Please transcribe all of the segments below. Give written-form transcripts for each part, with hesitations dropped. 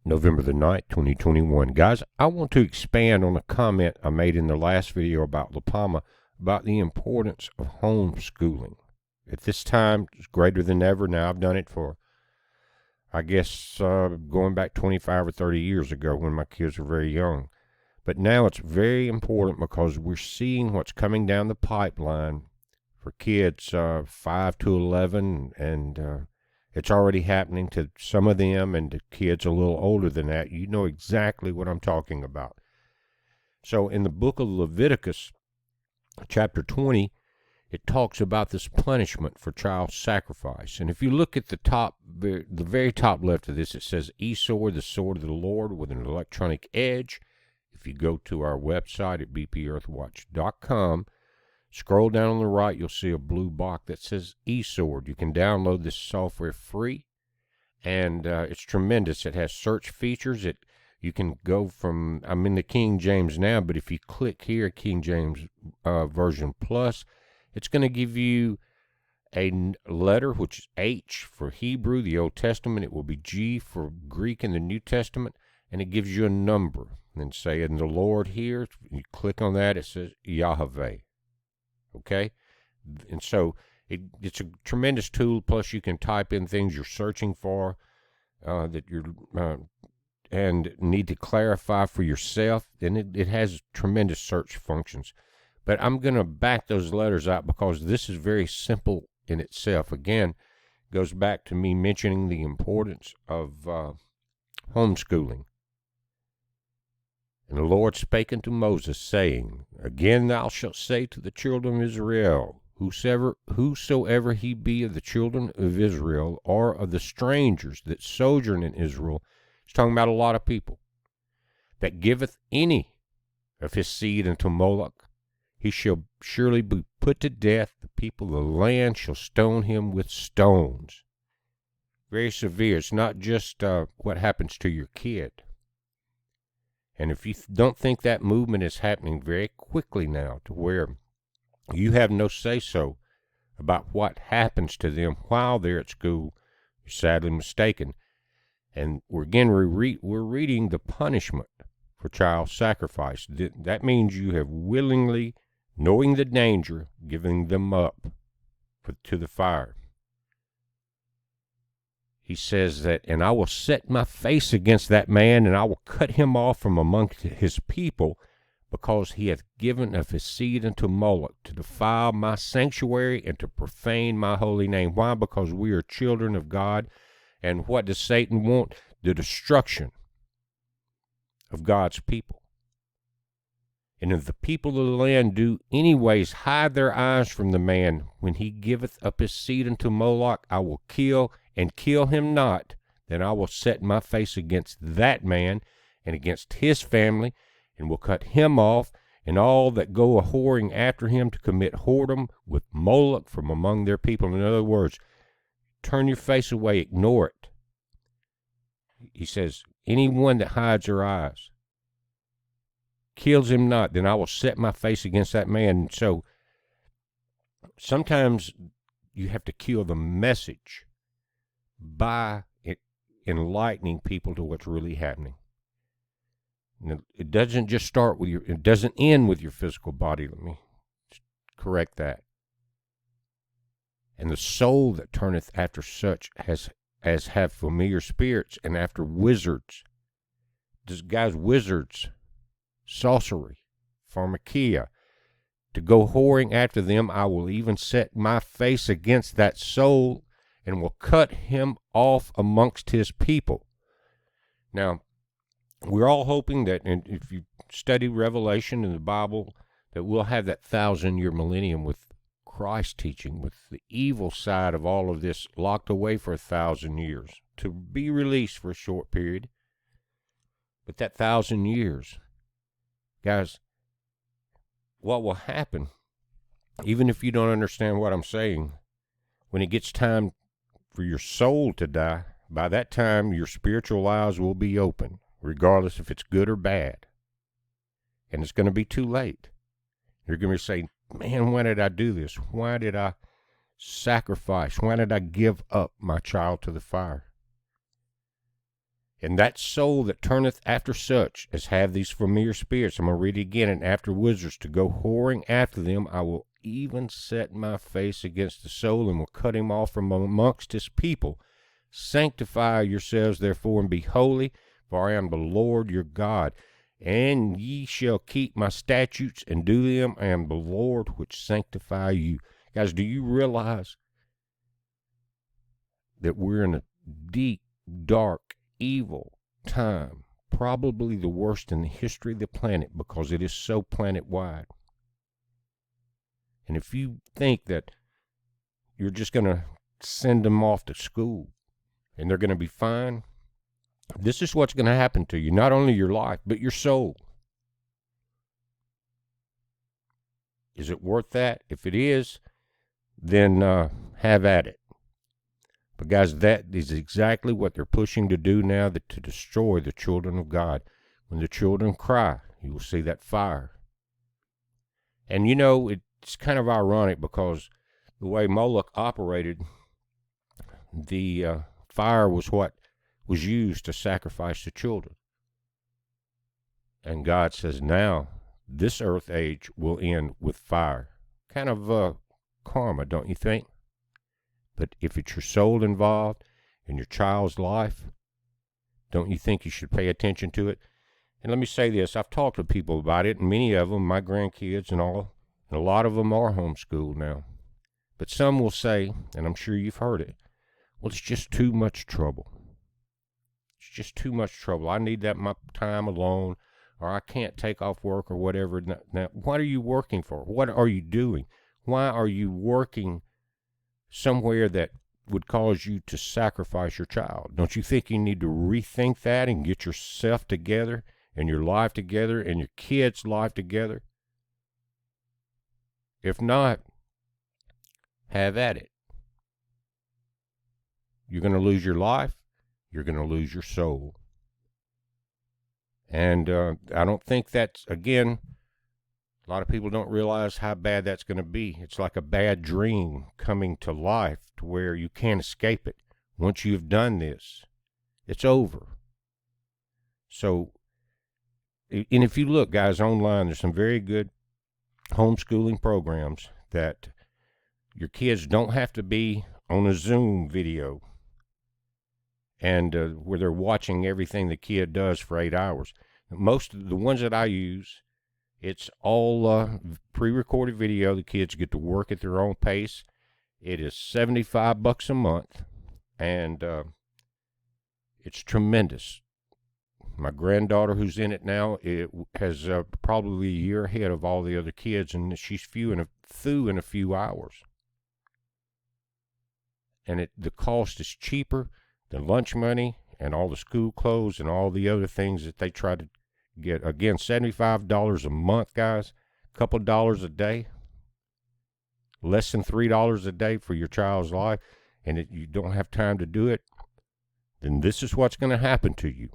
November the 9th, 2021. Guys, I want to expand on a comment I made in the last video about La Palma about the importance of homeschooling. At this time, it's greater than ever. Now, I've done it for, I guess, going back 25 or 30 years ago when my kids were very young. But now it's very important because we're seeing what's coming down the pipeline for kids 5 to 11, and it's already happening to some of them and to kids a little older than that. You know exactly what I'm talking about. So in the book of Leviticus, chapter 20, it talks about this punishment for child sacrifice. And if you look at the very top left of this, it says, E-sword, the sword of the Lord with an electronic edge. If you go to our website at bpearthwatch.com, scroll down on the right, you'll see a blue box that says eSword. You can download this software free, and it's tremendous. It has search features. You can go from, I'm in the King James now, but if you click here, King James Version Plus, it's going to give you a letter, which is H for Hebrew, the Old Testament. It will be G for Greek in the New Testament, and it gives you a number. And say, in the Lord here, you click on that, it says Yahweh. Okay, and so it's a tremendous tool. Plus, you can type in things you're searching for that you're and need to clarify for yourself. And it has tremendous search functions. But I'm going to back those letters out because this is very simple in itself. Again, it goes back to me mentioning the importance of homeschooling. And the Lord spake unto Moses, saying, Again thou shalt say to the children of Israel, Whosoever he be of the children of Israel, or of the strangers that sojourn in Israel, he's talking about a lot of people, that giveth any of his seed unto Molech, he shall surely be put to death. The people of the land shall stone him with stones. Very severe. It's not just what happens to your kid. And if you don't think that movement is happening very quickly now to where you have no say-so about what happens to them while they're at school, you're sadly mistaken. And we're reading the punishment for child sacrifice. That means you have willingly, knowing the danger, giving them up to the fire. He says that, and I will set my face against that man, and I will cut him off from among his people, because he hath given of his seed unto Molech, to defile my sanctuary and to profane my holy name. Why? Because we are children of God. And what does Satan want? The destruction of God's people. And if the people of the land do anyways hide their eyes from the man, when he giveth up his seed unto Molech, I will kill him not. Then I will set my face against that man and against his family, and will cut him off, and all that go a-whoring after him to commit whoredom with Molech from among their people. In other words, turn your face away, ignore it. He says, anyone that hides their eyes, kills him not, then I will set my face against that man. So sometimes you have to kill the message by enlightening people to what's really happening. Now, it doesn't just start with it doesn't end with your physical body. Let me correct that. And the soul that turneth after such as have familiar spirits, and after wizards. Wizards, sorcery, pharmakia, to go whoring after them, I will even set my face against that soul, and will cut him off amongst his people. Now, we're all hoping that, and if you study Revelation in the Bible, that we'll have that 1,000-year millennium with Christ teaching, with the evil side of all of this locked away for 1,000 years, to be released for a short period. But that 1,000 years, guys, what will happen, even if you don't understand what I'm saying, when it gets time for your soul to die, by that time your spiritual eyes will be open, regardless if it's good or bad. And it's going to be too late. You're going to say, man, why did I do this? Why did I sacrifice? Why did I give up my child to the fire? And that soul that turneth after such as have these familiar spirits, I'm going to read it again, and after wizards to go whoring after them, I will even set my face against the soul, and will cut him off from amongst his people. Sanctify yourselves therefore, and be holy, for I am the Lord your God. And ye shall keep my statutes and do them. I am the Lord which sanctify you. Guys, do you realize that we're in a deep, dark, evil time? Probably the worst in the history of the planet, because it is so planet-wide. And if you think that you're just going to send them off to school and they're going to be fine, this is what's going to happen to you. Not only your life, but your soul. Is it worth that? If it is, then have at it. But guys, that is exactly what they're pushing to do now, to destroy the children of God. When the children cry, you will see that fire. And you know, it's kind of ironic, because the way Molech operated, the fire was what was used to sacrifice the children. And God says, now this earth age will end with fire. Kind of karma, don't you think? But if it's your soul involved in your child's life, don't you think you should pay attention to it? And let me say this, I've talked to people about it, and many of them, my grandkids and all, and a lot of them are homeschooled now. But some will say, and I'm sure you've heard it, well, it's just too much trouble. It's just too much trouble. I need that my time alone, or I can't take off work or whatever. Now, what are you working for? What are you doing? Why are you working somewhere that would cause you to sacrifice your child? Don't you think you need to rethink that and get yourself together and your life together and your kids' life together? If not, have at it. You're going to lose your life. You're going to lose your soul. And I don't think that's, again, a lot of people don't realize how bad that's going to be. It's like a bad dream coming to life, to where you can't escape it. Once you've done this, it's over. So, and if you look, guys, online, there's some very good homeschooling programs that your kids don't have to be on a Zoom video and where they're watching everything the kid does for 8 hours. Most of the ones that I use, it's all pre-recorded video. The kids get to work at their own pace. It is $75 a month, and it's tremendous. My granddaughter, who's in it now, has probably a year ahead of all the other kids, and she's through in a few hours. And the cost is cheaper than lunch money and all the school clothes and all the other things that they try to get. Again, $75 a month, guys. A couple of dollars a day. Less than $3 a day for your child's life, and you don't have time to do it, then this is what's going to happen to you.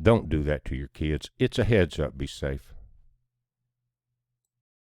Don't do that to your kids. It's a heads up. Be safe.